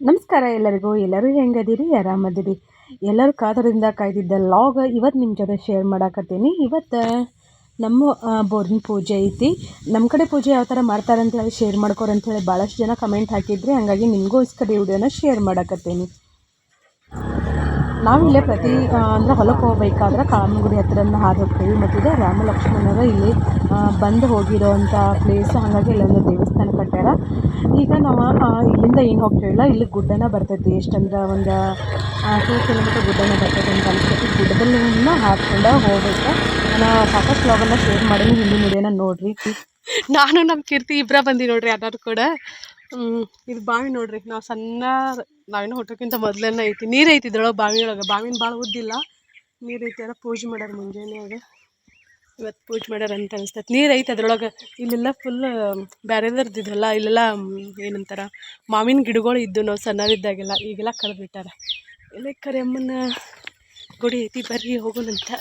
ನಮಸ್ಕಾರ ಎಲ್ಲರಿಗೂ. ಎಲ್ಲರೂ ಹೆಂಗದಿರಿ? ಆರಾಮದಿರಿ? ಎಲ್ಲರೂ ಕಾದರಿಂದ ಕಾಯ್ದಿದ್ದ ಲಾಗ್ ಇವತ್ತು ನಿಮ್ಮ ಜೊತೆ ಶೇರ್ ಮಾಡಾಕತ್ತೀನಿ. ಇವತ್ತು ನಮ್ಮ ಬೋರಿನ ಪೂಜೆ ಐತಿ. ನಮ್ಮ ಕಡೆ ಪೂಜೆ ಯಾವ ಥರ ಮಾಡ್ತಾರೆ ಅಂತೇಳಿ ಶೇರ್ ಮಾಡ್ಕೊರಿ ಅಂಥೇಳಿ ಭಾಳಷ್ಟು ಜನ ಕಮೆಂಟ್ ಹಾಕಿದ್ರಿ. ಹಾಗಾಗಿ ನಿಮಗೋಸ್ಕರ ಈ ವಿಡಿಯೋನ ಶೇರ್ ಮಾಡಾಕತ್ತೀನಿ. ನಾವಿಲ್ಲೇ ಅಂದರೆ ಹೊಲಕ್ಕೆ ಹೋಗ್ಬೇಕಾದ್ರೆ ಕಾಮನಗುಡಿ ಹತ್ತಿರನ ಹಾದು ಹೋಗ್ತೀವಿ. ಮತ್ತು ಇದು ರಾಮ ಲಕ್ಷ್ಮಣರ ಇಲ್ಲಿ ಬಂದು ಹೋಗಿರೋವಂಥ ಪ್ಲೇಸ್. ಹಾಗಾಗಿ ಇಲ್ಲೊಂದು ದೇವಸ್ಥಾನ ಕಟ್ಟ್ಯಾರ. ಈಗ ನಾವು ಇಲ್ಲಿಂದ ಏನು ಹೋಗ್ತೀವಿಲ್ಲ, ಇಲ್ಲಿ ಗುಡ್ಡನ ಬರ್ತೈತಿ. ಎಷ್ಟಂದ್ರೆ ಒಂದು 2 ಕಿಲೋಮೀಟರ್ ಗುಡ್ಡನ ಬರ್ತೈತಿ ಅಂತ ಅನ್ಸ್ತೈತಿ. ಗುಡ್ಡದಲ್ಲಿ ಹಾಕ್ಕೊಂಡು ಹೋಗ್ಬೇಕು. ನಾನು ಸಾಕಷ್ಟು ವ್ಲಾಗನ್ನು ಶೇರ್ ಮಾಡೀನಿ, ಹಿಂದಿನ ವಿಡಿಯೋನ ನೋಡಿರಿ. ನಾನು ನಮ್ಮ ಕೀರ್ತಿ ಇಬ್ಬರ ಬಂದು ನೋಡ್ರಿ. ಎಲ್ಲರೂ ಕೂಡ ಇದು ಬಾವಿ ನೋಡ್ರಿ. ನಾವು ನಾವಿನ್ನೂ ಹುಟ್ಟೋಕ್ಕಿಂತ ಮೊದಲನ್ನ ಐತಿ. ನೀರು ಐತಿ ಇದ್ರೊಳಗೆ, ಬಾವಿಯೊಳಗೆ. ಬಾವಿನ ಭಾಳ ಉದ್ದಿಲ್ಲ, ನೀರು ಐತಿ. ಎಲ್ಲ ಪೂಜೆ ಮಾಡ್ಯಾರ ಮುಂಜಾನೆಯಾಗ. ಇವತ್ತು ಪೂಜೆ ಮಾಡ್ಯಾರ ಅಂತ ಅನಿಸ್ತೈತೆ. ನೀರು ಐತೆ ಅದ್ರೊಳಗೆ. ಇಲ್ಲೆಲ್ಲ ಫುಲ್ ಬೇರೆದರ್ದಿದ್ವಲ್ಲ, ಇಲ್ಲೆಲ್ಲ ಏನಂತಾರೆ ಮಾವಿನ ಗಿಡಗಳು ಇದ್ದು ನಾವು ಸಣ್ಣವಿದ್ದಾಗೆಲ್ಲ. ಈಗೆಲ್ಲ ಕಳೆದ್ಬಿಟ್ಟಾರ. ಎಲ್ಲ ಕರಿಯಮ್ಮನ ಗುಡಿ ಐತಿ, ಬರ್ರಿ ಹೋಗೋಣಂತ.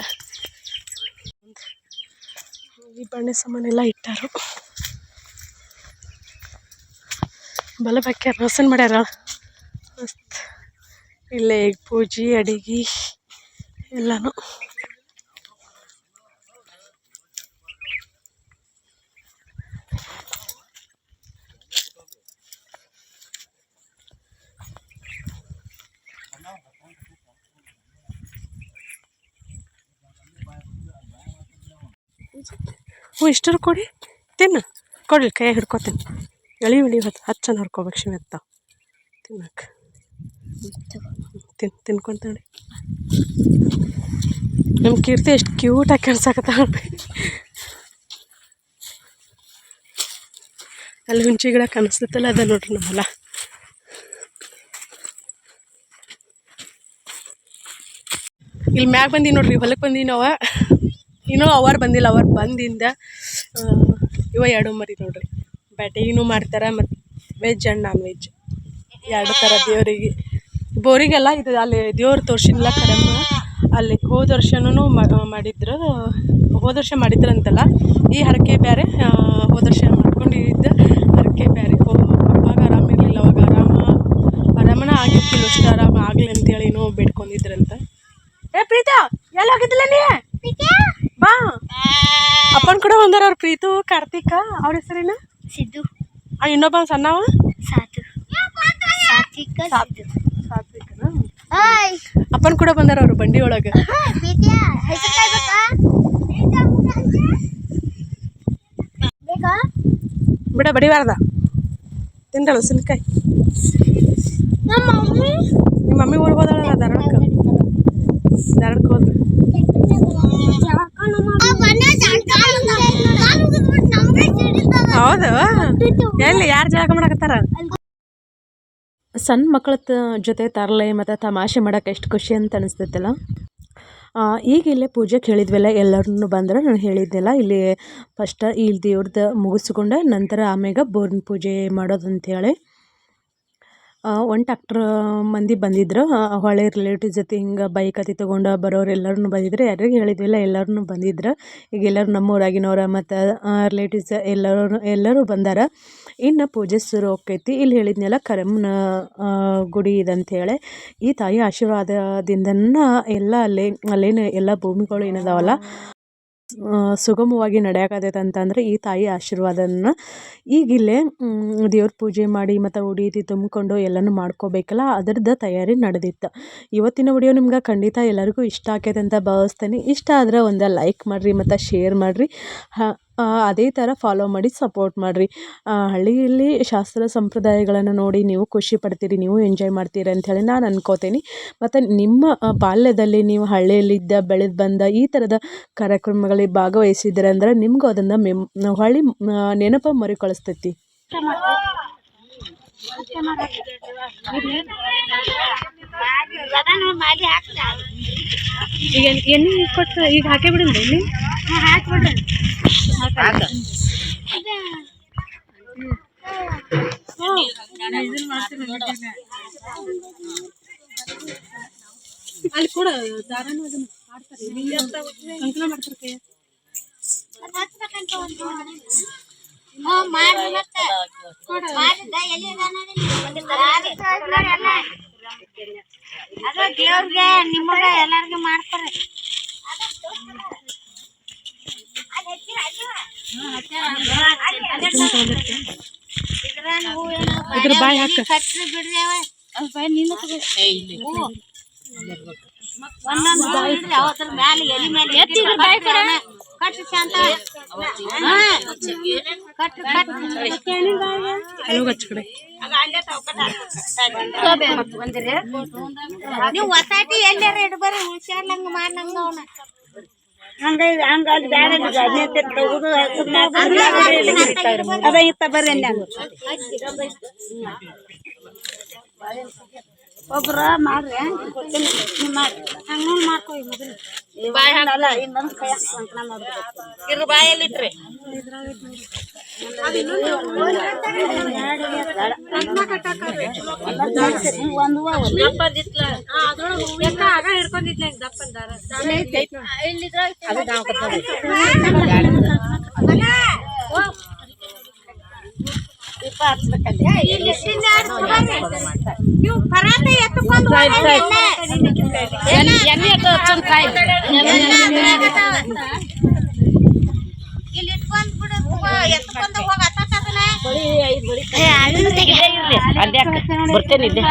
ಈ ಬಣ್ಣೆ ಸಾಮಾನೆಲ್ಲ ಇಟ್ಟಾರು. ಬಲ ಬಾಕ್ಯಾರ, ರೋಸನ್ ಮಾಡ್ಯಾರ ಮಸ್ತ್. ಇಲ್ಲೇ ಪೂಜೆ ಅಡಿಗೆ ಎಲ್ಲನೂ. ಇಷ್ಟರು ಕೊಡಿ, ತಿನ್ನು ಕೊಡ್ಲಿ, ಕೈಯಾಗ ಹಿಡ್ಕೊತೀನಿ. ಎಳಿ ಹಚ್ಚನ ಹರ್ಕೋಬೇಕು ಶಿವತ್ತ ತಿನ್ನಕ್ಕೆ. ತಿನ್ಕೊಂತಾಳೆ ನಮ್ಮ ಕೀರ್ತಿ. ಎಷ್ಟು ಕ್ಯೂಟಾಗಿ ಕಾಣಿಸಾಕತ್ತಾಳ. ಅಲ್ಲಿ ಹುಂಚಿ ಗಿಡ ಕಾಣಿಸ್ತೈತಲ್ಲ, ಅದ ನೋಡ್ರಿ ನಮ್ಮ ಹೊಲ. ಇಲ್ಲಿ ಮ್ಯಾಗ ಬಂದೀವಿ ನೋಡ್ರಿ, ಹೊಲಕ್ಕೆ ಬಂದೀವಿ ನಾವು. ಇನ್ನೂ ಅವರು ಬಂದಿಲ್ಲ. ಅವ್ರು ಬಂದಿಂದ ಇವ 2 ಮರಿ ನೋಡ್ರಿ. ಬ್ಯಾಟಿನೂ ಮಾಡ್ತಾರೆ, ಮತ್ತು ವೆಜ್ ಆ್ಯಂಡ್ ನಾನ್ ವೆಜ್ 2 ಥರ ದೇವರಿಗೆ. ಬೋರಿಗೆಲ್ಲ ಇದು ಅಲ್ಲಿ ದೇವ್ರು ತೋರಿಸಿಲ್ಲ ಕರಮ್ಮ. ಅಲ್ಲಿ ಹೋದ ವರ್ಷನೂ ಮಾಡಿದ್ರು. ಹೋದ ವರ್ಷ ಮಾಡಿದ್ರಂತಲ್ಲ. ಈ ಹರಕೆ ಬೇರೆ, ಹೋದ ವರ್ಷ ಮಾಡ್ಕೊಂಡಿದ್ದ ಹರಕೆ ಬೇರೆ. ಅವಾಗ ಆರಾಮಿರಲಿಲ್ಲ. ಅವಾಗ ಆರಾಮನ ಆಗಿರ್ತಿಲ್ಲ. ಅಷ್ಟು ಆರಾಮ ಆಗಲಿ ಅಂತೇಳಿ ಏನೋ ಬೇಡ್ಕೊಂಡಿದ್ರಂತ. ಪ್ರೀತಾ ಎಲ್ಲ ಹೋಗಿದ್ದಿಲ್ಲ ನೀ? ಬಾ. ಅಪ್ಪನ ಕೂಡ ಬಂದಾರ ಅವ್ರು, ಪ್ರೀತು, ಕಾರ್ತಿಕ. ಅವ್ರ ಹೆಸರೇನು? ಸಿದ್ದು. ಇನ್ನೊಬ್ಬ ಸಣ್ಣವ ಸಾತ್ವಿಕನ. ಅಪ್ಪನ ಕೂಡ ಬಂದಾರ ಅವರು ಬಂಡಿ ಒಳಗೆ. ಬಿಡ ಬಡಿಬಾರ್ದ, ತಿಂದಳು ಸಿಲ್ಕಾಯಿ. ನಿಮ್ಮ ಮಮ್ಮಿ ಊರಿಗೆ ಹೋದಳ ಧಾರವಾಡಕ್ಕೆ ಹೋದ್ರು. ಹೌದು? ಎಲ್ಲಿ ಯಾರು ಜಾಗ ಮಾಡಕತ್ತಾರ? ಸಣ್ಣ ಮಕ್ಕಳ ಜೊತೆ ತರಲೆ ಮತ್ತು ತಮಾಷೆ ಮಾಡೋಕೆ ಎಷ್ಟು ಖುಷಿ ಅಂತ ಅನಿಸ್ತೈತಲ್ಲ. ಈಗ ಇಲ್ಲೇ ಪೂಜೆಗೆ ಹೇಳಿದ್ವಲ್ಲ, ಎಲ್ಲರೂ ಬಂದ್ರೆ ನಾನು ಹೇಳಿದ್ದೆಲ್ಲ. ಇಲ್ಲಿ ಫಸ್ಟ್ ಇಲ್ಲಿ ದೇವ್ರದ್ದು ಮುಗಿಸ್ಕೊಂಡು ನಂತರ ಆಮ್ಯಾಗ ಬೋರಿನ ಪೂಜೆ ಮಾಡೋದಂತೇಳಿ. 1 ಟ್ಯಾಕ್ಟ್ರ್ ಮಂದಿ ಬಂದಿದ್ರು. ಹೊಳೆ ರಿಲೇಟಿವ್ಸ್ ಜೊತೆ ಹಿಂಗೆ ಬೈಕ್ ಅತಿ ತೊಗೊಂಡು ಬರೋರು ಎಲ್ಲರೂ ಬಂದಿದ್ರು. ಯಾರಿಗೆ ಹೇಳಿದ್ವಿಲ್ಲ, ಎಲ್ಲರೂ ಬಂದಿದ್ರು. ಈಗ ಎಲ್ಲರೂ ನಮ್ಮೂರಾಗಿನವ್ರು ಮತ್ತು ರಿಲೇಟಿವ್ಸ್ ಎಲ್ಲರೂ ಬಂದಾರ. ಇನ್ನು ಪೂಜೆ ಶುರು ಹೋಗ್ತೈತಿ. ಇಲ್ಲಿ ಹೇಳಿದ್ನೆಲ್ಲ ಕರಮ್ಮನ ಗುಡಿ ಇದಂಥೇಳಿ. ಈ ತಾಯಿ ಆಶೀರ್ವಾದದಿಂದನ ಎಲ್ಲ ಅಲ್ಲೇನು ಎಲ್ಲ ಭೂಮಿಗಳು ಏನದಾವಲ್ಲ ಸುಗಮವಾಗಿ ನಡೆಯಾಕತೈತೆ ಅಂತಂದರೆ ಈ ತಾಯಿ ಆಶೀರ್ವಾದನ. ಈಗಿಲ್ಲೇ ದೇವ್ರ ಪೂಜೆ ಮಾಡಿ ಮತ್ತು ಉಡಿ ತುಂಬಿಕೊಂಡು ಎಲ್ಲನೂ ಮಾಡ್ಕೋಬೇಕಲ್ಲ, ಅದರದ್ದು ತಯಾರಿ ನಡೆದಿತ್ತು. ಇವತ್ತಿನ ವಿಡಿಯೋ ನಿಮ್ಗೆ ಖಂಡಿತ ಎಲ್ಲರಿಗೂ ಇಷ್ಟ ಆಕೈತೆ ಅಂತ ಭಾವಿಸ್ತೇನೆ. ಇಷ್ಟ ಆದರೆ ಒಂದು ಲೈಕ್ ಮಾಡಿರಿ ಮತ್ತು ಶೇರ್ ಮಾಡಿರಿ. ಅದೇ ಥರ ಫಾಲೋ ಮಾಡಿ ಸಪೋರ್ಟ್ ಮಾಡಿರಿ. ಹಳ್ಳಿಯಲ್ಲಿ ಶಾಸ್ತ್ರ ಸಂಪ್ರದಾಯಗಳನ್ನು ನೋಡಿ ನೀವು ಖುಷಿ ಪಡ್ತೀರಿ, ನೀವು ಎಂಜಾಯ್ ಮಾಡ್ತೀರಿ ಅಂಥೇಳಿ ನಾನು ಅನ್ಕೋತೀನಿ. ಮತ್ತು ನಿಮ್ಮ ಬಾಲ್ಯದಲ್ಲಿ ನೀವು ಹಳ್ಳಿಯಲ್ಲಿದ್ದ ಬೆಳೆದು ಬಂದ ಈ ಥರದ ಕಾರ್ಯಕ್ರಮಗಳಿಗೆ ಭಾಗವಹಿಸಿದ್ರೆ ಅಂದ್ರೆ ನಿಮಗೂ ಅದನ್ನು ಹೊಳ್ಳಿ ನೆನಪು ಮರುಕಳಿಸ್ತೈತಿ. ಈಗ ಎಣ್ಣೆ ಕೊಟ್ಟು ಈಗ ಹಾಕೇ ಬಿಡೋಣ. ಎಣ್ಣೆ ಹಾಕ್ಬಿಡ್ರಿ. ಅಲ್ಲಿ ಕೂಡ ದಾರನೂ ಅದನ್ನು ಮಾಡ್ತಾರೆ, ಸಂಕಲ ಮಾಡ್ತಾರೆ ಕೈ. ಅದು ದೇವ್ರಿಗೆ ನಿಮಗ ಎಲ್ಲಾರ್ಗೂ ಮಾಡ್ತಾರೆ. ಇದ್ರ ಬಾಯಿ ಹಾಕ ಕಟ್ರಿ ಬಿಡ್ರಿ ಅವ ಬಾಯಿ ನೀನು ಒಂದೊಂದು ಬಿಡ್ರಿ ಅವತ್ರ ಮ್ಯಾಲೆ ಎಲಿ ಮೇಲೆ ಕಟ್ರಿ ಶಾಂತ ಕಟ್ರಿ ನೀವು ಹೊಸಾಟಿ ಎಲ್ಲಾರ ಇಡ್ಬರ್ರಿ ಹುಷಾರ್ಲಂಗ ಮಾಡ್ಲಂಗ ಅವನ ಹಂಗ ಹಂಗ ಅಲ್ಲಿ ಬ್ಯಾರೆ ತಗುದು ಅದ ಇತ್ತ ಬರ್ರಿ ಒಬ್ರ ಮಾಡ್ರಿ ಮಾಡ್ರಿ ಹಂಗ ಮಾಡ್ಕೊ ಮೊದಲು ಬಾಯಿ ಹಾಕಲ್ಲ ಇನ್ನೊಂದು ಕೈ ಹಾಕಂಕಣ ಮಾಡ್ಬೇಕು ಇದ್ರ ಬಾಯಲ್ಲಿಟ್ರಿ ಹಿಡ್ಕೊಂಡಿದ್ಲ ದಪ್ಪಂದಾರ ನೀವು ಪರಾತ ಎತ್ಕೊಂಡು ಇಲ್ಲಿ ಇಟ್ಕೊಂಡ್ ಬಿಡು ಎತ್ಕೊಂಡ ಹೋಗ ಬರ್ತೇನೆ ಇಲ್ಲೇ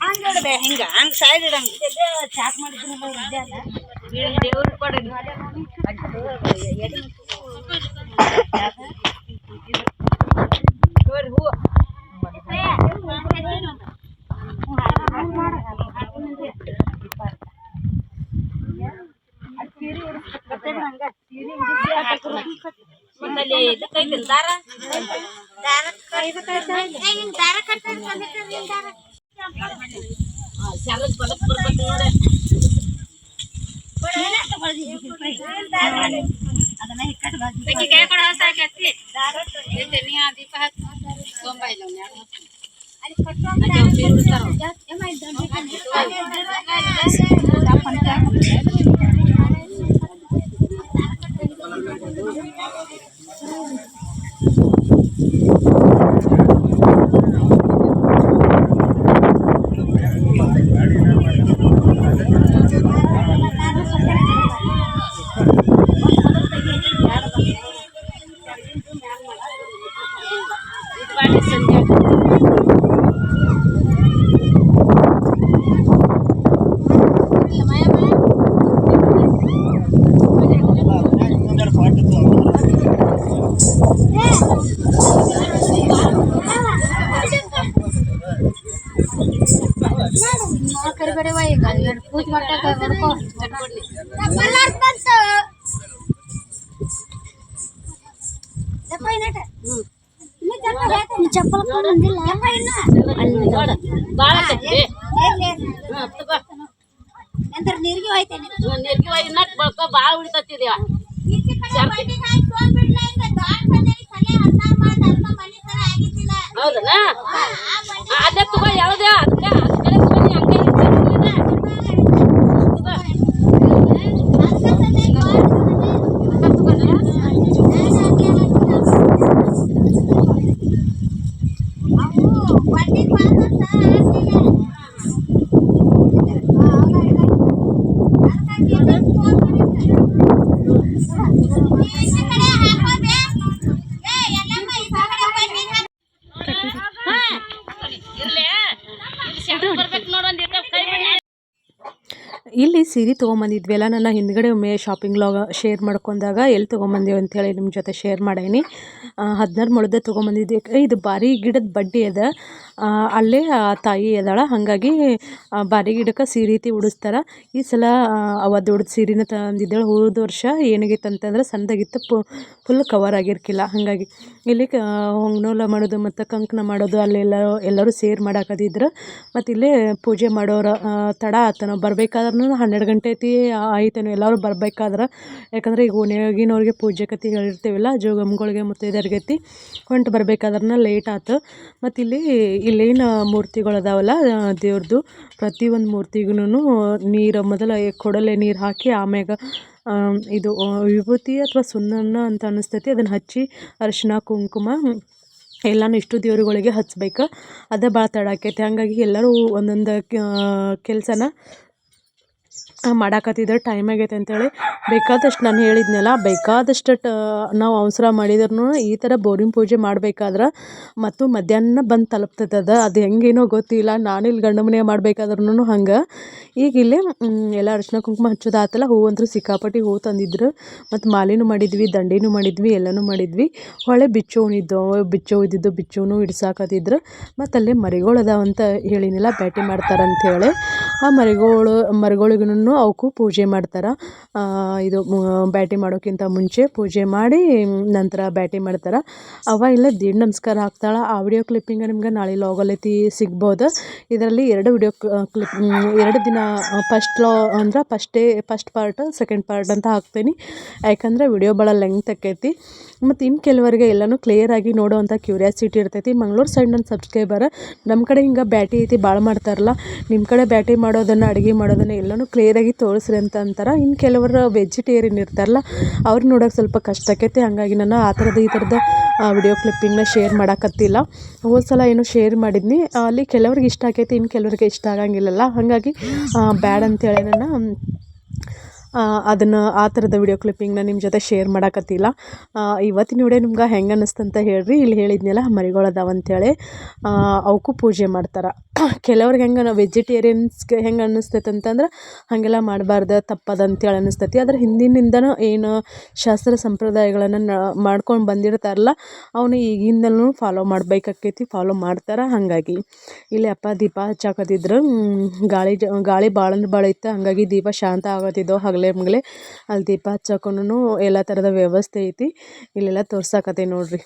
ಹಂಗಿಡ್ಬೇ ಹಿಂಗ ಹಂಗ ಸೈಡ್ ಇಡಂಗ ಚಾಕ್ ಮಾಡಿದ್ರು ದೇವ್ರಿಗೆ ಕೊಡಿ ಹೂ ಪೂಜೆ ನೀರಿಗೆ ಹೋಯ್ತೇನೆ ಬಾಳ ಉಳಿತತ್ತಿದೇವ ಹೌದಲ್ಲ ಅದೇ ತಗೋ ಯಾವ್ದೇ ಇಲ್ಲಿ ಸೀರೆ ತೊಗೊಂಬಂದಿದ್ವಿ ನನ್ನ ಹಿಂದ್ಗಡೆ ಒಮ್ಮೆ ಶಾಪಿಂಗ್ ಲಾಗ ಶೇರ್ ಮಾಡ್ಕೊಂಡಾಗ ಎಲ್ಲಿ ತೊಗೊಂಬಂದೇವು ಅಂತೇಳಿ ನಿಮ್ಮ ಜೊತೆ ಶೇರ್ ಮಾಡೀನಿ 16 ಮೊಳದ ತೊಗೊಂಬಂದಿದ್ವಿ. ಇದು ಬಾರಿ ಗಿಡದ ಬಡ್ಡಿ ಅದ ಅಲ್ಲೇ ತಾಯಿ ಅದಾಳ ಹಾಗಾಗಿ ಬಾರಿ ಗಿಡಕ್ಕೆ ಸೀರೆ ರೀತಿ ಉಡಿಸ್ತಾರೆ. ಈ ಸಲ ಅವ ದೊಡ್ಡ ಸೀರೆನ ತಂದಿದ್ದೇಳು. ಹೋದ ವರ್ಷ ಏನಾಗಿತ್ತು ಅಂತಂದ್ರೆ ಸಣ್ಣದಾಗಿತ್ತು, ಫುಲ್ ಕವರ್ ಆಗಿರ್ಕಿಲ್ಲ. ಹಾಗಾಗಿ ಇಲ್ಲಿ ಹೊಂಗನೂಲ ಮಾಡೋದು ಮತ್ತು ಕಂಕಣ ಮಾಡೋದು ಅಲ್ಲೆಲ್ಲ ಎಲ್ಲರೂ ಸೇರ್ ಮಾಡಾಕದಿದ್ರು. ಮತ್ತು ಇಲ್ಲೇ ಪೂಜೆ ಮಾಡೋರು ತಡ ಆತ. ನಾವು ಬರ್ಬೇಕಾದ್ರೂ 12 ಗಂಟೆ ಆಯ್ತೇನೋ ಎಲ್ಲರೂ ಬರ್ಬೇಕಾದ್ರೆ. ಯಾಕಂದರೆ ಈಗ ಓಣಿಯಾಗಿನವ್ರಿಗೆ ಪೂಜೆ ಕತೆ ಹೇಳಿರ್ತೀವಲ್ಲ, ಜೋಗಮ್ಗಳಿಗೆ ಮುತ್ತೈದೆಯರ್ಗತಿ ಹೊಂಟು ಬರ್ಬೇಕಾದ್ರೆ ಲೇಟ್ ಆಯ್ತು. ಮತ್ತು ಇಲ್ಲೇನು ಮೂರ್ತಿಗಳು ಅದಾವಲ್ಲ ದೇವ್ರದ್ದು, ಪ್ರತಿಯೊಂದು ಮೂರ್ತಿಗೂ ನೀರು ಮೊದಲು ಕೊಡಲೆ ನೀರು ಹಾಕಿ ಆಮ್ಯಾಗ ಇದು ವಿಭೂತಿ ಅಥವಾ ಸುಣ್ಣನ ಅಂತ ಅನ್ನಿಸ್ತೈತಿ ಅದನ್ನು ಹಚ್ಚಿ ಅರಿಶಿನ ಕುಂಕುಮ ಎಲ್ಲನೂ ಇಷ್ಟು ದೇವ್ರುಗಳಿಗೆ ಹಚ್ಬೇಕು. ಅದೇ ಭಾಳ ತಡ ಆಕೈತಿ. ಹಾಗಾಗಿ ಎಲ್ಲರೂ ಒಂದೊಂದು ಕೆಲಸನ ಮಾಡಾಕತ್ತಿದ್ರೆ ಟೈಮ್ ಆಗೈತೆ ಅಂತೇಳಿ ಬೇಕಾದಷ್ಟು ನಾನು ಹೇಳಿದ್ನಲ್ಲ, ಬೇಕಾದಷ್ಟು ನಾವು ಅವಸರ ಮಾಡಿದ್ರು ಈ ಥರ ಬೋರಿನ ಪೂಜೆ ಮಾಡಬೇಕಾದ್ರೆ ಮತ್ತು ಮಧ್ಯಾಹ್ನ ಬಂದು ತಲುಪ್ತದ. ಅದು ಹೆಂಗೇನೋ ಗೊತ್ತಿಲ್ಲ. ನಾನಿಲ್ಲಿ ಗಂಡ ಮನೆ ಮಾಡಬೇಕಾದ್ರೂ ಹಂಗೆ. ಈಗ ಇಲ್ಲಿ ಎಲ್ಲ ಅರಿಶಿನ ಕುಂಕುಮ ಹಚ್ಚೋದಾತಲ್ಲ, ಹೂವಂತೂ ಸಿಕ್ಕಾಪಟ್ಟಿ ಹೂವು ತಂದಿದ್ರು. ಮತ್ತು ಮಾಲೆನೂ ಮಾಡಿದ್ವಿ, ದಂಡೆನೂ ಮಾಡಿದ್ವಿ, ಎಲ್ಲನೂ ಮಾಡಿದ್ವಿ. ಹೊಳೆ ಬಿಚ್ಚು ಬಿಚ್ಚುನು ಇಡ್ಸಾಕತ್ತಿದ್ರು. ಮತ್ತು ಅಲ್ಲೇ ಮರಿಗಳು ಅದಾವಂತ ಹೇಳಿನಿಲ್ಲ, ಬ್ಯಾಟಿ ಮಾಡ್ತಾರಂಥೇಳಿ. ಆ ಮರಿಗಳಿಗೂ ಅವಕ್ಕೂ ಪೂಜೆ ಮಾಡ್ತಾರೆ. ಇದು ಬ್ಯಾಟಿ ಮಾಡೋಕ್ಕಿಂತ ಮುಂಚೆ ಪೂಜೆ ಮಾಡಿ ನಂತರ ಬ್ಯಾಟಿ ಮಾಡ್ತಾರೆ. ಇಲ್ಲ ದೀಡ್ ನಮಸ್ಕಾರ ಹಾಕ್ತಾಳೆ. ಆ ವಿಡಿಯೋ ಕ್ಲಿಪ್ಪಿಂಗ್ ನಿಮ್ಗೆ ನಾಳೆ ಲಾಗಲ್ಲಿ ಸಿಗ್ಬೋದು. ಇದರಲ್ಲಿ 2 ವಿಡಿಯೋ ಕ್ಲಿಪ್ 2 ದಿನ ಫಸ್ಟ್ ಪಾರ್ಟ್ ಸೆಕೆಂಡ್ ಪಾರ್ಟ್ ಅಂತ ಹಾಕ್ತೀನಿ. ಯಾಕಂದರೆ ವಿಡಿಯೋ ಭಾಳ ಲೆಂತ್ ಆಕೈತಿ. ಮತ್ತು ಇನ್ನು ಕೆಲವರಿಗೆ ಎಲ್ಲನೂ ಕ್ಲಿಯರಾಗಿ ನೋಡೋವಂಥ ಕ್ಯೂರಿಯಾಸಿಟಿ ಇರ್ತೈತಿ. ಮಂಗಳೂರು ಸೈಡ್ ನನ್ನ ಸಬ್ಸ್ಕ್ರೈಬರ್ ನಮ್ಮ ಕಡೆ ಹಿಂಗೆ ಬ್ಯಾಟಿ ಐತಿ ಭಾಳ ಮಾಡ್ತಾರಲ್ಲ, ನಿಮ್ಮ ಕಡೆ ಬ್ಯಾಟಿ ಮಾಡೋದನ್ನು ಅಡುಗೆ ಮಾಡೋದನ್ನು ಎಲ್ಲನೂ ಕ್ಲಿಯರಾಗಿ ತೋರಿಸ್ರಿ ಅಂತ ಅಂತಾರೆ. ಇನ್ನು ಕೆಲವರು ವೆಜಿಟೇರಿಯನ್ ಇರ್ತಾರಲ್ಲ, ಅವ್ರು ನೋಡೋಕೆ ಸ್ವಲ್ಪ ಕಷ್ಟ ಆಕೈತಿ. ಹಾಗಾಗಿ ನಾನು ಈ ಥರದ ವಿಡಿಯೋ ಕ್ಲಿಪ್ಪಿಂಗ್ನ ಶೇರ್ ಮಾಡೋಕತ್ತಿಲ್ಲ. ಹೋದ ಸಲ ಏನೋ ಶೇರ್ ಮಾಡಿದ್ನಿ, ಅಲ್ಲಿ ಕೆಲವ್ರಿಗೆ ಇಷ್ಟ ಆಕೈತಿ, ಇನ್ನು ಕೆಲವ್ರಿಗೆ ಇಷ್ಟ ಆಗಂಗಿಲ್ಲಲ್ಲ. ಹಾಗಾಗಿ ಬ್ಯಾಡ್ ಅಂತೇಳಿ ನಾನು ಅದನ್ನು ಆ ಥರದ ವಿಡಿಯೋ ಕ್ಲಿಪ್ಪಿಂಗ್ನ ನಿಮ್ಮ ಜೊತೆ ಶೇರ್ ಮಾಡೋಕತ್ತಿಲ್ಲ. ಇವತ್ತಿನ ವಿಡಿಯೋ ನಿಮ್ಗೆ ಹೆಂಗೆ ಅನ್ನಿಸ್ತಂತ ಹೇಳ್ರಿ. ಇಲ್ಲಿ ಹೇಳಿದ್ನಲ್ಲ ಮರಿಗಳು ಅದಾವಂತೇಳಿ ಅವಕ್ಕೂ ಪೂಜೆ ಮಾಡ್ತಾರೆ. ಕೆಲವ್ರಿಗೆ ಹೆಂಗೆ ವೆಜಿಟೇರಿಯನ್ಸ್ಗೆ ಹೆಂಗೆ ಅನ್ನಿಸ್ತೈತೆ ಅಂತಂದ್ರೆ ಹಾಗೆಲ್ಲ ಮಾಡಬಾರ್ದು, ತಪ್ಪದಂತೇಳಿ ಅನ್ನಿಸ್ತೈತಿ. ಆದರೆ ಹಿಂದಿನಿಂದನೂ ಏನು ಶಾಸ್ತ್ರ ಸಂಪ್ರದಾಯಗಳನ್ನು ಮಾಡ್ಕೊಂಡು ಬಂದಿರ್ತಾರಲ್ಲ, ಅವನು ಈಗಿಂದಲೂ ಫಾಲೋ ಮಾಡಬೇಕಾಕೈತಿ, ಫಾಲೋ ಮಾಡ್ತಾರೆ. ಹಾಗಾಗಿ ಇಲ್ಲಿ ಅಪ್ಪ ದೀಪ ಹಚ್ಚಾಕತ್ತಿದ್ರು. ಗಾಳಿ ಭಾಳ ಅಂದ್ರೆ ಭಾಳ ಇತ್ತು. ಹಾಗಾಗಿ ದೀಪ ಶಾಂತ ಆಗತ್ತಿದ್ದವು ಹಗಲೇ ಮಗಲೇ. ಅಲ್ಲಿ ದೀಪ ಹಚ್ಚಾಕೊಂಡು ಎಲ್ಲ ಥರದ ವ್ಯವಸ್ಥೆ ಐತಿ. ಇಲ್ಲೆಲ್ಲ ತೋರ್ಸಾಕತ್ತೆ ನೋಡ್ರಿ.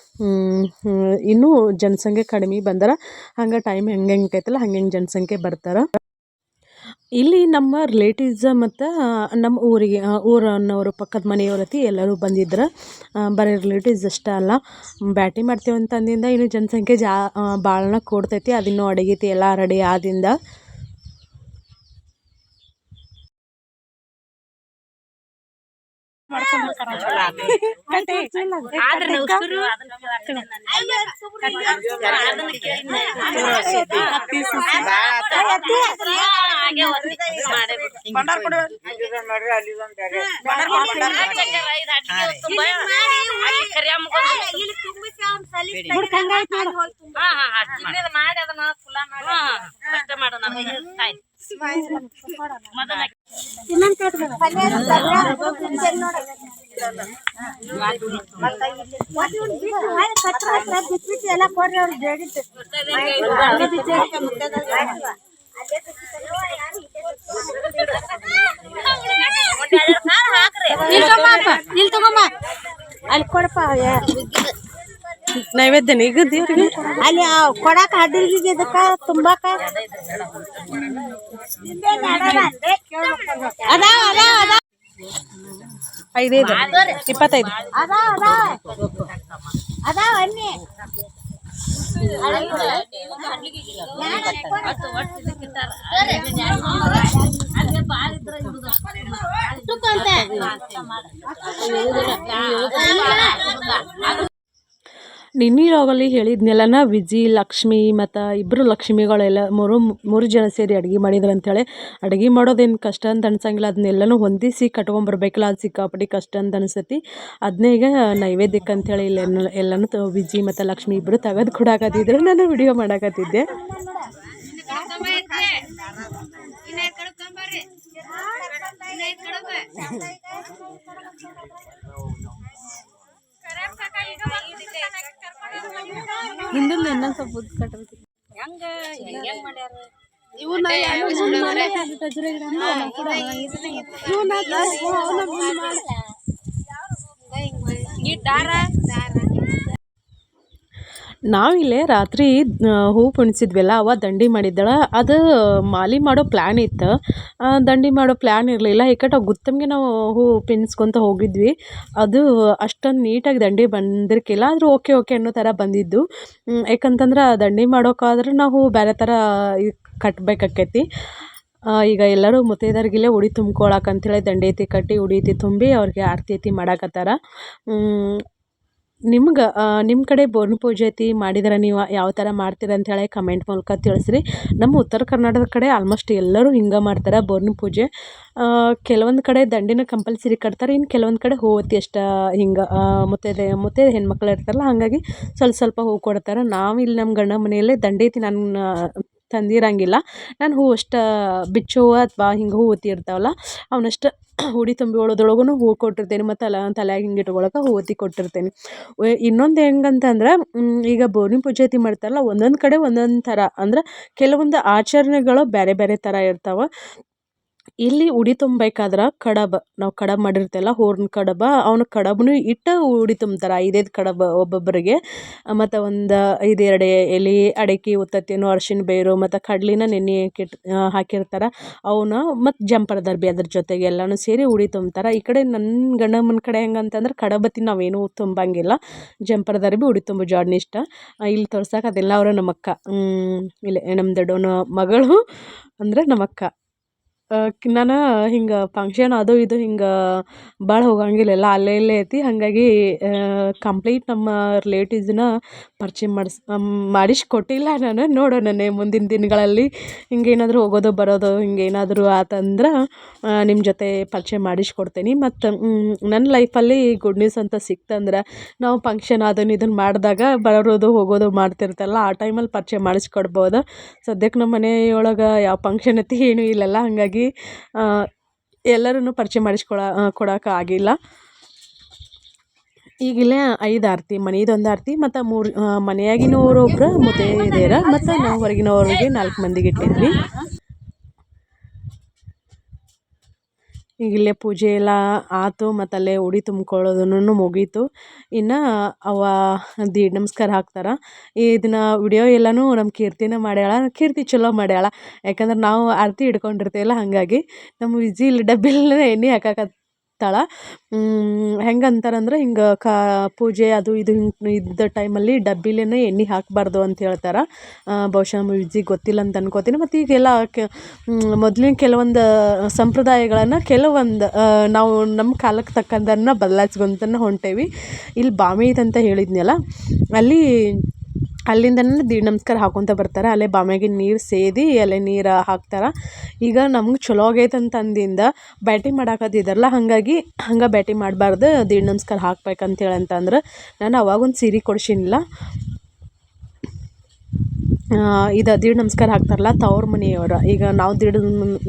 ಇನ್ನೂ ಜನಸಂಖ್ಯೆ ಕಡಿಮೆ ಬಂದಾರ. ಹಂಗೆ ಟೈಮ್ ಹೆಂಗೆ ಐತಲ್ಲ ಹಂಗೆ ಜನಸಂಖ್ಯೆ ಬರ್ತಾರೆ. ಇಲ್ಲಿ ನಮ್ಮ ರಿಲೇಟಿವ್ಸ್ ಮತ್ತು ನಮ್ಮ ಊರನ್ನವರು ಪಕ್ಕದ ಮನೆಯವ್ರತಿ ಎಲ್ಲರೂ ಬಂದಿದ್ರು. ಬರೀ ರಿಲೇಟಿವ್ಸ್ ಅಷ್ಟೇ ಅಲ್ಲ, ಬ್ಯಾಟಿ ಮಾಡ್ತೇವೆ ಅಂತಂದಿಂದ ಇನ್ನು ಜನಸಂಖ್ಯೆ ಭಾಳನ ಕೂಡ್ತೈತಿ. ಅದಿನ್ನೂ ಅಡುಗೆತಿ ಎಲ್ಲ ರೆಡಿ ಆದಿಂದ. ಎಲ್ಲ ಕೊಡ್ರಿ ಅವ್ರಿಗೆ ಬೇಡಿತ್ತು. ಅಲ್ಲಿ ಕೊಡಪ್ಪ ನೈವೇದ್ಯನ ಈಗ ದೇವ್ರಿಗೆ ಅಲ್ಲಿ ಕೊಡಾಕ ಅಡ್ಡಿಲ್ರಿಗೆ ಇದಕ್ಕ ತುಂಬಾಕ ಅದಾವ 5 25 ಅದಾವ ಅನ್ನಿ ನಿನ್ನೆ ಲಾಗಲ್ಲಿ ಹೇಳಿದ್ನೆಲ್ಲ ವಿಜಿ ಲಕ್ಷ್ಮಿ ಮತ್ತು ಇಬ್ಬರು ಲಕ್ಷ್ಮಿಗಳೆಲ್ಲ ಮೂರು ಜನ ಸೇರಿ ಅಡುಗೆ ಮಾಡಿದ್ರು ಅಂಥೇಳಿ. ಅಡುಗೆ ಮಾಡೋದೇನು ಕಷ್ಟ ಅಂತ ಅನ್ಸಂಗಿಲ್ಲ, ಅದನ್ನೆಲ್ಲನೂ ಹೊಂದಿಸಿ ಕಟ್ಕೊಂಬರ್ಬೇಕಲ್ಲ, ಅದು ಸಿಕ್ಕಾಪಟ್ಟಿ ಕಷ್ಟ ಅಂತ ಅನಿಸ್ತೈತಿ. ಅದನ್ನೇ ಈಗ ನೈವೇದ್ಯಕ್ಕೆ ಅಂಥೇಳಿ ಎಲ್ಲನೂ ವಿಜಿ ಮತ್ತು ಲಕ್ಷ್ಮಿ ಇಬ್ಬರು ತೆಗೆದು ಕೊಡಾಕತ್ತಿದ್ರು. ನಾನು ವಿಡಿಯೋ ಮಾಡಾಕತ್ತಿದ್ದೆ. ಹಿಂದಿಂದ ಇನ್ನೊಂದು ಸ್ವಲ್ಪ ಉದ್ದು ಕಟ್ಟಬೇಕು. ನಾವಿಲ್ಲೇ ರಾತ್ರಿ ಹೂವು ಪುಣಿಸಿದ್ವಲ್ಲ, ಅವ ದಂಡಿ ಮಾಡಿದ್ದಾಳೆ. ಅದು ಮಾಲೆ ಮಾಡೋ ಪ್ಲ್ಯಾನ್ ಇತ್ತು, ದಂಡಿ ಮಾಡೋ ಪ್ಲ್ಯಾನ್ ಇರಲಿಲ್ಲ. ಏಕಟ್ಟು ಗುತ್ತಮ್ಗೆ ನಾವು ಹೂವು ಪಿನ್ಸ್ಕೊತ ಹೋಗಿದ್ವಿ. ಅದು ಅಷ್ಟೊಂದು ನೀಟಾಗಿ ದಂಡಿ ಬಂದಿರ್ಕಿಲ್ಲ. ಆದರೂ ಓಕೆ ಅನ್ನೋ ಥರ ಬಂದಿದ್ದು. ಯಾಕಂತಂದ್ರೆ ದಂಡಿ ಮಾಡೋಕ್ಕಾದ್ರೆ ನಾವು ಬೇರೆ ಥರ ಕಟ್ಟಬೇಕಾಕೈತಿ. ಈಗ ಎಲ್ಲರೂ ಮುತ್ತೈದೆಯರಿಗೆಲ್ಲ ಉಡಿ ತುಂಬ್ಕೊಳಕ್ಕೆ ಅಂಥೇಳಿ ದಂಡಿ ಐತಿ ಕಟ್ಟಿ ಉಡಿ ಐತಿ ತುಂಬಿ ಅವ್ರಿಗೆ ಆರತಿ ಐತಿ ಮಾಡಾಕತ್ತಾರ. ನಿಮ್ಗೆ ನಿಮ್ಮ ಕಡೆ ಬೋರ್ನ ಪೂಜೆ ಐತಿ ಮಾಡಿದ್ರೆ ನೀವು ಯಾವ ಥರ ಮಾಡ್ತೀರ ಅಂಥೇಳಿ ಕಮೆಂಟ್ ಮೂಲಕ ತಿಳಿಸ್ರಿ. ನಮ್ಮ ಉತ್ತರ ಕರ್ನಾಟಕದ ಕಡೆ ಆಲ್ಮೋಸ್ಟ್ ಎಲ್ಲರೂ ಹಿಂಗೆ ಮಾಡ್ತಾರೆ ಬೋರ್ನ ಪೂಜೆ. ಕೆಲವೊಂದು ಕಡೆ ದಂಡಿನ ಕಂಪಲ್ಸರಿ ಕಟ್ತಾರೆ, ಇನ್ನು ಕೆಲವೊಂದು ಕಡೆ ಹೂವತ್ತಿ ಅಷ್ಟು ಹಿಂಗೆ ಮುತ್ತೈದೆ ಹೆಣ್ಮಕ್ಳು ಇರ್ತಾರಲ್ಲ, ಹಾಗಾಗಿ ಸ್ವಲ್ಪ ಹೂ ಕೊಡ್ತಾರೆ. ನಾವು ಇಲ್ಲಿ ನಮ್ಮ ಗಂಡ ಮನೆಯಲ್ಲೇ ದಂಡೈತಿ ನನ್ನ ತಂದಿರಂಗಿಲ್ಲ. ನಾನು ಹೂ ಅಷ್ಟು ಬಿಚ್ಚೋ ಅಥವಾ ಹಿಂಗೆ ಹೂವತ್ತಿ ಇರ್ತಾವಲ್ಲ ಅವನಷ್ಟು ಉಡಿ ತುಂಬಿ ಒಳದೊಳಗೂ ಹೂ ಕೊಟ್ಟಿರ್ತೇನೆ, ಮತ್ತು ತಲೆಯಾಗ ಹಿಂಗೆ ಇಟ್ಕೊಳಕ್ಕೆ ಹೂವತ್ತಿ ಕೊಟ್ಟಿರ್ತೇನೆ. ಇನ್ನೊಂದು ಹೆಂಗಂತಂದ್ರೆ ಈಗ ಬೋರ್ನಿ ಪೂಜೆ ಮಾಡ್ತಾರಲ್ಲ, ಒಂದೊಂದು ಕಡೆ ಒಂದೊಂದು ಥರ ಅಂದ್ರೆ ಕೆಲವೊಂದು ಆಚರಣೆಗಳು ಬೇರೆ ಬೇರೆ ಥರ ಇರ್ತಾವೆ. ಇಲ್ಲಿ ಉಡಿ ತುಂಬಬೇಕಾದ್ರೆ ನಾವು ಕಡಬ ಮಾಡಿರ್ತೀವಲ್ಲ, ಹೂರ್ಣ ಕಡಬ, ಅವನು ಕಡಬನು ಇಟ್ಟು ಉಡಿ ತುಂಬ್ತಾರೆ, 5 ಕಡಬ ಒಬ್ಬೊಬ್ಬರಿಗೆ. ಮತ್ತು ಒಂದು 2 ಎಲೆ ಅಡಿಕೆ, ಉತ್ತತ್ತೀನು, ಅರ್ಶಿಣ ಬೇರು ಮತ್ತು ಕಡ್ಲಿನ ನೆನೆ ಹಾಕಿರ್ತಾರೆ ಅವನ್ನ, ಮತ್ತು ಜಂಪರ್ ದರ್ಬಿ ಅದ್ರ ಜೊತೆಗೆ ಎಲ್ಲನೂ ಸೇರಿ ಉಡಿ ತುಂಬ್ತಾರೆ. ಈ ಕಡೆ ನನ್ನ ಗಂಡಮ್ಮನ ಕಡೆ ಹೆಂಗಂತಂದ್ರೆ ಕಡಬತ್ತಿ ನಾವೇನೂ ತುಂಬಂಗಿಲ್ಲ, ಜಂಪರ್ ದರ್ಬಿ ಉಡಿ ತುಂಬೋ ಜಾಡ್ನಿ ಇಷ್ಟ. ಇಲ್ಲಿ ತೋರ್ಸಕ್ಕೆ ಅದೆಲ್ಲ ಅವರು ನಮ್ಮಕ್ಕ, ಇಲ್ಲಿ ನಮ್ಮ ದೊಡ್ಡವನ ಮಗಳು ಅಂದರೆ ನಮ್ಮಕ್ಕ. ನಾನು ಹಿಂಗೆ ಫಂಕ್ಷನ್ ಅದು ಇದು ಹಿಂಗೆ ಭಾಳ ಹೋಗಂಗಿಲ್ಲ, ಎಲ್ಲ ಅಲ್ಲೇ ಇಲ್ಲೇ ಐತಿ. ಹಾಗಾಗಿ ಕಂಪ್ಲೀಟ್ ನಮ್ಮ ರಿಲೇಟಿವ್ಸನ್ನ ಪರಿಚಯ ಮಾಡಿಸ್ಕೊಟ್ಟಿಲ್ಲ ನಾನು. ನೋಡೋಣ ಮುಂದಿನ ದಿನಗಳಲ್ಲಿ ಹಿಂಗೇನಾದರೂ ಹೋಗೋದು ಬರೋದು ಹಿಂಗೇನಾದರೂ ಆತಂದ್ರೆ ನಿಮ್ಮ ಜೊತೆ ಪರಿಚಯ ಮಾಡಿಸ್ಕೊಡ್ತೀನಿ. ಮತ್ತು ನನ್ನ ಲೈಫಲ್ಲಿ ಗುಡ್ ನ್ಯೂಸ್ ಅಂತ ಸಿಕ್ತಂದ್ರೆ, ನಾವು ಫಂಕ್ಷನ್ ಅದನ್ನು ಇದನ್ನು ಮಾಡಿದಾಗ ಬರೋದು ಹೋಗೋದು ಮಾಡ್ತಿರ್ತಲ್ಲ, ಆ ಟೈಮಲ್ಲಿ ಪರಿಚಯ ಮಾಡಿಸ್ಕೊಡ್ಬೋದು. ಸದ್ಯಕ್ಕೆ ನಮ್ಮ ಮನೆಯೊಳಗೆ ಯಾವ ಫಂಕ್ಷನ್ ಐತಿ ಏನೂ ಇಲ್ಲಲ್ಲ, ಹಾಗಾಗಿ ಎಲ್ಲರನ್ನು ಪರಿಚಯ ಕೊಡೋಕೆ ಆಗಿಲ್ಲ. ಈಗಿಲ್ಲೇ 5 ಆರತಿ, ಮನೆಯದೊಂದು ಆರತಿ ಮತ್ತು 3 ಮನೆಯಾಗಿನವ್ರು ಒಬ್ರು ಮುತ್ತೈದೆಯರ, ಮತ್ತು ನಾವು ಹೊರಗಿನವ್ರಿಗೆ 4 ಮಂದಿಗೆ ಇಟ್ಟಿದ್ವಿ. ಈಗಿಲ್ಲೇ ಪೂಜೆ ಎಲ್ಲ ಆಯ್ತು, ಮತ್ತು ಅಲ್ಲೇ ಉಡಿ ತುಂಬ್ಕೊಳ್ಳೋದನ್ನು ಮುಗೀತು. ಇನ್ನು ಅವ ದೀಡ್ ನಮಸ್ಕಾರ ಹಾಕ್ತಾರೆ. ಇದನ್ನ ವಿಡಿಯೋ ಎಲ್ಲನೂ ನಮ್ಮ ಕೀರ್ತಿನ ಮಾಡ್ಯಾಳ. ಕೀರ್ತಿ ಚಲೋ ಮಾಡ್ಯಾಳ, ಯಾಕಂದ್ರೆ ನಾವು ಆರತಿ ಹಿಡ್ಕೊಂಡಿರ್ತೀವಲ್ಲ, ಹಾಗಾಗಿ ನಮ್ಮ ವಿಜಿಲ್ ಡಬ್ಬಿಲೇ ಎಣ್ಣೆ ಹಾಕಾಕತ್ತಾಳ. ಹೆಂಗಂತಾರಂದ್ರೆ ಹಿಂಗೆ ಪೂಜೆ ಅದು ಇದು ಹಿಂಗೆ ಇದ್ದ ಟೈಮಲ್ಲಿ ಡಬ್ಬಿಲೇ ಎಣ್ಣೆ ಹಾಕಬಾರ್ದು ಅಂತ ಹೇಳ್ತಾರೆ. ಬಹುಶಃ ನಮ್ಮ ವಿಜಿಗೆ ಗೊತ್ತಿಲ್ಲ ಅಂತ ಅನ್ಕೋತೀನಿ. ಮತ್ತು ಈಗೆಲ್ಲ ಮೊದಲಿನ ಕೆಲವೊಂದು ಸಂಪ್ರದಾಯಗಳನ್ನು ಕೆಲವೊಂದು ನಾವು ನಮ್ಮ ಕಾಲಕ್ಕೆ ತಕ್ಕಂಥನ್ನು ಬದಲಾಯಿಸ್ಕೊಂತನ ಹೊಂಟೇವಿ. ಇಲ್ಲಿ ಬಾಮೆ ಅಂತ ಹೇಳಿದ್ನಲ್ಲ, ಅಲ್ಲಿಂದನೇ ದೀಡ್ ನಮಸ್ಕಾರ ಹಾಕೊತ ಬರ್ತಾರೆ. ಅಲ್ಲೇ ಬಾಮ್ಯಾಗಿನ ನೀರು ಸೇದಿ ಅಲ್ಲೇ ನೀರು ಹಾಕ್ತಾರೆ. ಈಗ ನಮ್ಗೆ ಚಲೋ ಆಗೈತೆ ಅಂತ ಅಂದಿಂದ ಬ್ಯಾಟಿ ಮಾಡಾಕತ್ತಿದ್ದಾರಲ್ಲ, ಹಾಗಾಗಿ ಹಂಗೆ ಬ್ಯಾಟಿ ಮಾಡಬಾರ್ದು, ದೀಡ್ ನಮಸ್ಕಾರ ಹಾಕ್ಬೇಕಂತೇಳಿ ಅಂತಂದ್ರೆ ನಾನು ಅವಾಗೊಂದು ಸೀರೆ ಕೊಡ್ಸಿನಿಲ್ಲ. ಇದು ದೀಡ್ ನಮಸ್ಕಾರ ಹಾಕ್ತಾರಲ್ಲ ತವ್ರ ಮನೆಯವ್ರು, ಈಗ ನಾವು ದೀಡ್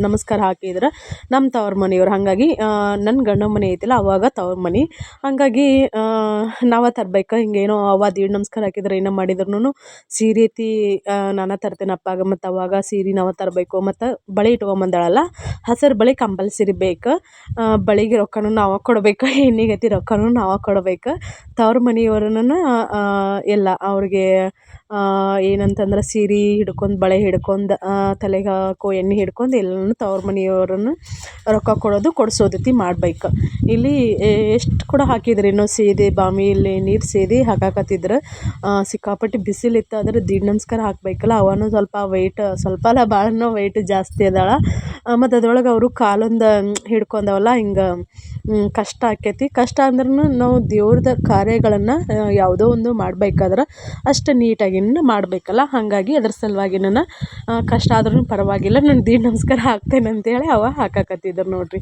ನಮಸ್ಕಾರ ಹಾಕಿದ್ರೆ ನಮ್ಮ ತವ್ರ ಮನೆಯವ್ರು, ಹಾಗಾಗಿ ನನ್ನ ಗಂಡನ ಮನೆ ಐತಿಲ್ಲ ಅವಾಗ ತವ್ರ ಮನೆ, ಹಾಗಾಗಿ ನಾವು ತರ್ಬೇಕು. ಹಿಂಗೇನೋ ಅವ ದೀಡ್ ನಮಸ್ಕಾರ ಹಾಕಿದ್ರೆ ಏನೋ ಮಾಡಿದ್ರು ಸೀರೆ ಐತಿ ನಾನು ತರ್ತೇನಪ್ಪಾಗ, ಮತ್ತು ಅವಾಗ ಸೀರೆ ನಾವು ತರಬೇಕು. ಮತ್ತು ಬಳೆ ಇಟ್ಕೊಂಬಂದಾಳಲ್ಲ, ಹಸಿರು ಬಳೆ ಕಂಪಲ್ಸರಿ ಬೇಕು. ಬಳೆಗೆ ರೊಕ್ಕನೂ ನಾವು ಕೊಡಬೇಕು, ಹೆಣ್ಣಿಗತಿ ರೊಕ್ಕನೂ ನಾವು ಕೊಡಬೇಕು. ತವ್ರ ಮನೆಯವ್ರನ್ನ ಎಲ್ಲ ಅವ್ರಿಗೆ ಏನಂತಂದ್ರೆ ಸೀರೆ ಹಿಡ್ಕೊಂಡು, ಬಳೆ ಹಿಡ್ಕೊಂಡು, ತಲೆಗೆ ಹಾಕೋ ಎಣ್ಣೆ ಹಿಡ್ಕೊಂಡು ಎಲ್ಲನೂ ತವ್ರ ಮನೆಯವ್ರನ್ನು ರೊಕ್ಕ ಕೊಡಿಸೋದೈತಿ ಮಾಡ್ಬೇಕು. ಇಲ್ಲಿ ಎಷ್ಟು ಕೂಡ ಹಾಕಿದ್ರು ಇನ್ನೂ ಸೇದಿ ಬಾಮಿ ಇಲ್ಲಿ ನೀರು ಸೇದಿ ಹಾಕಾಕತ್ತಿದ್ರು. ಸಿಕ್ಕಾಪಟ್ಟೆ ಬಿಸಿಲಿತ್ತು, ಆದರೆ ದೀಡ್ ನಮಸ್ಕಾರ ಹಾಕಬೇಕಲ್ಲ, ಅವನು ಸ್ವಲ್ಪ ವೆಯ್ಟ್, ಸ್ವಲ್ಪ ಅಲ್ಲ ಭಾಳನೂ ವೆಯ್ಟ್ ಜಾಸ್ತಿ ಅದಾಳ. ಮತ್ತು ಅದ್ರೊಳಗೆ ಅವರು ಕಾಲೊಂದು ಹಿಡ್ಕೊಂಡವಲ್ಲ, ಹಿಂಗೆ ಕಷ್ಟ ಆಕೈತಿ. ಕಷ್ಟ ಅಂದ್ರೂ ನಾವು ದೇವ್ರದ್ದು ಕಾರ್ಯಗಳನ್ನು ಯಾವುದೋ ಒಂದು ಮಾಡಬೇಕಾದ್ರೆ ಅಷ್ಟು ನೀಟಾಗಿ ಮಾಡಬೇಕಲ್ಲ, ಹಾಗಾಗಿ ಅದ್ರ ಸಲುವಾಗಿ ನಾನು ಕಷ್ಟ ಆದ್ರೂ ಪರವಾಗಿಲ್ಲ, ನಾನು ದೀಡ್ ನಮಸ್ಕಾರ ಹಾಕ್ತೇನೆ ಅಂತೇಳಿ ಅವ ಹಾಕಾಕತ್ತಿದ್ರು ನೋಡಿರಿ.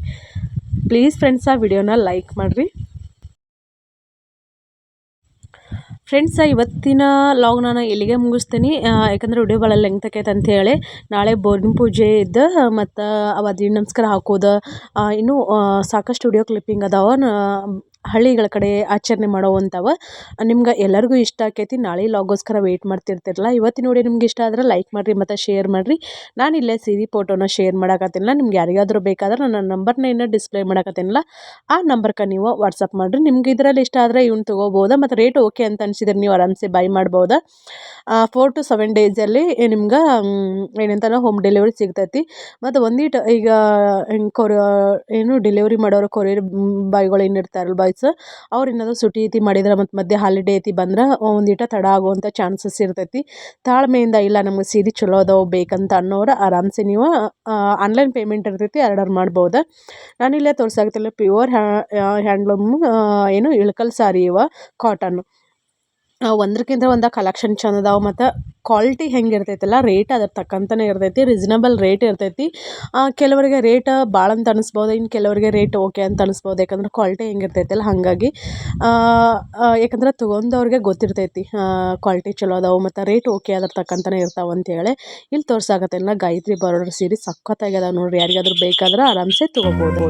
ಪ್ಲೀಸ್ ಫ್ರೆಂಡ್ಸ್, ಆ ವಿಡಿಯೋನ ಲೈಕ್ ಮಾಡಿರಿ. ಫ್ರೆಂಡ್ಸ, ಇವತ್ತಿನ ಲಾಗ್ ನಾನು ಇಲ್ಲಿಗೆ ಮುಗಿಸ್ತೀನಿ, ಯಾಕಂದರೆ ವಿಡಿಯೋ ಭಾಳ ಲೆಂತ್ ಆಕೈತೆ ಅಂಥೇಳಿ. ನಾಳೆ ಬೋರ್ನ ಪೂಜೆ ಇದ್ದು ಮತ್ತು ಅವ ದೀಡ್ ನಮಸ್ಕಾರ ಹಾಕೋದು, ಇನ್ನೂ ಸಾಕಷ್ಟು ವಿಡಿಯೋ ಕ್ಲಿಪ್ಪಿಂಗ್ ಅದಾವ ಹಳ್ಳಿಗಳ ಕಡೆ ಆಚರಣೆ ಮಾಡೋವಂಥವು. ನಿಮ್ಗೆ ಎಲ್ಲರಿಗೂ ಇಷ್ಟ ಆಕೈತಿ, ನಾಳೆ ಲಾಗೋಸ್ಕರ ವೆಯ್ಟ್ ಮಾಡ್ತಿರ್ತಿರಲ್ಲ. ಇವತ್ತಿನ ವಿಡಿಯೋ ನಿಮ್ಗೆ ಇಷ್ಟ ಆದರೆ ಲೈಕ್ ಮಾಡಿರಿ ಮತ್ತು ಶೇರ್ ಮಾಡಿರಿ. ನಾನು ಇಲ್ಲೇ ಸೀರೆ ಫೋಟೋನ ಶೇರ್ ಮಾಡಕತ್ತೀನಿಲ್ಲ, ನಿಮ್ಗೆ ಯಾರಿಗಾದರೂ ಬೇಕಾದ್ರೆ ನನ್ನ ನಂಬರ್ನ ಏನೋ ಡಿಸ್ಪ್ಲೇ ಮಾಡಕತ್ತೀನಿಲ್ಲ, ಆ ನಂಬರ್ಗೆ ನೀವು ವಾಟ್ಸಪ್ ಮಾಡಿರಿ. ನಿಮ್ಗೆ ಇದರಲ್ಲಿ ಇಷ್ಟ ಆದರೆ ಇವ್ನು ತೊಗೋಬೋದಾ, ಮತ್ತು ರೇಟ್ ಓಕೆ ಅಂತ ಅನಿಸಿದ್ರೆ ನೀವು ಆರಾಮ್ಸೆ ಬೈ ಮಾಡ್ಬೋದಾ. 4 to 7 ಡೇಸಲ್ಲಿ ನಿಮ್ಗೆ ಏನಂತಾನೆ ಹೋಮ್ ಡೆಲಿವರಿ ಸಿಗ್ತೈತಿ. ಮತ್ತು ಒಂದೀಟು ಈಗ ಹಿಂಗೆ ಡೆಲಿವರಿ ಮಾಡೋರು ಕೊರಿಯರ್ ಬಾಯ್ಗಳು ಏನಿರ್ತಾರಲ್ಲ ಬಾಯ್ಸ್, ಅವ್ರು ಏನಾದರೂ ಸುಟಿ ಐತಿ ಮಾಡಿದ್ರೆ ಮತ್ತು ಮಧ್ಯೆ ಹಾಲಿಡೇ ಐತಿ ಬಂದ್ರೆ ಒಂದೀಟ ತಡ ಆಗುವಂಥ ಚಾನ್ಸಸ್ ಇರ್ತೈತಿ. ತಾಳ್ಮೆಯಿಂದ ಇಲ್ಲ ನಮಗೆ ಸೀರೆ ಚಲೋ ಅದಾವೆ ಬೇಕಂತ ಅನ್ನೋರು ಆರಾಮ್ಸೆ ನೀವು ಆನ್ಲೈನ್ ಪೇಮೆಂಟ್ ಇರ್ತೈತಿ, ಆರ್ಡರ್ ಮಾಡ್ಬೋದು. ನಾನಿಲ್ಲೇ ತೋರ್ಸಾಕತ್ತಿಲ್ಲ ಪ್ಯೂರ್ ಹ್ಯಾಂಡ್ಲೂಮ್ ಇಳಕಲ್ ಸಾರಿ ಇವ ಕಾಟನ್ನು. ಒಂದಕ್ಕಿಂತ ಒಂದು ಕಲೆಕ್ಷನ್ ಚಂದ ಅದಾವೆ ಮತ್ತು ಕ್ವಾಲಿಟಿ ಹೆಂಗೆ ಇರ್ತೈತಲ್ಲ ರೇಟ್ ಅದ್ರ ತಕ್ಕಂತನೇ ಇರ್ತೈತಿ, ರೀಸನಬಲ್ ರೇಟ್ ಇರ್ತೈತಿ. ಕೆಲವರಿಗೆ ರೇಟ್ ಭಾಳ ಅಂತ ಅನಿಸ್ಬೋದು, ಇನ್ನು ಕೆಲವರಿಗೆ ರೇಟ್ ಓಕೆ ಅಂತ ಅನಿಸ್ಬೋದು. ಯಾಕಂದ್ರೆ ಕ್ವಾಲಿಟಿ ಹೆಂಗೆ ಇರ್ತೈತಲ್ಲ ಹಾಗಾಗಿ ಯಾಕಂದ್ರೆ ತೊಗೊಂಡವ್ರಿಗೆ ಗೊತ್ತಿರ್ತೈತಿ ಕ್ವಾಲಿಟಿ ಚಲೋ ಅದಾವೆ ಮತ್ತು ರೇಟ್ ಓಕೆ ಅದ್ರ ತಕ್ಕಂತನೇ ಇರ್ತಾವೆ ಅಂತೇಳಿ. ಇಲ್ಲಿ ತೋರ್ಸಾಕತ್ತೇನಲ್ಲ ಗಾಯತ್ರಿ ಬಾರ್ಡರ್ ಸೀರೆ ಸಖತ್ತಾಗಿ ಅದಾವೆ ನೋಡಿರಿ. ಯಾರಿಗಾದ್ರೂ ಬೇಕಾದ್ರೆ ಆರಾಮ್ಸೆ ತೊಗೋಬೋದು.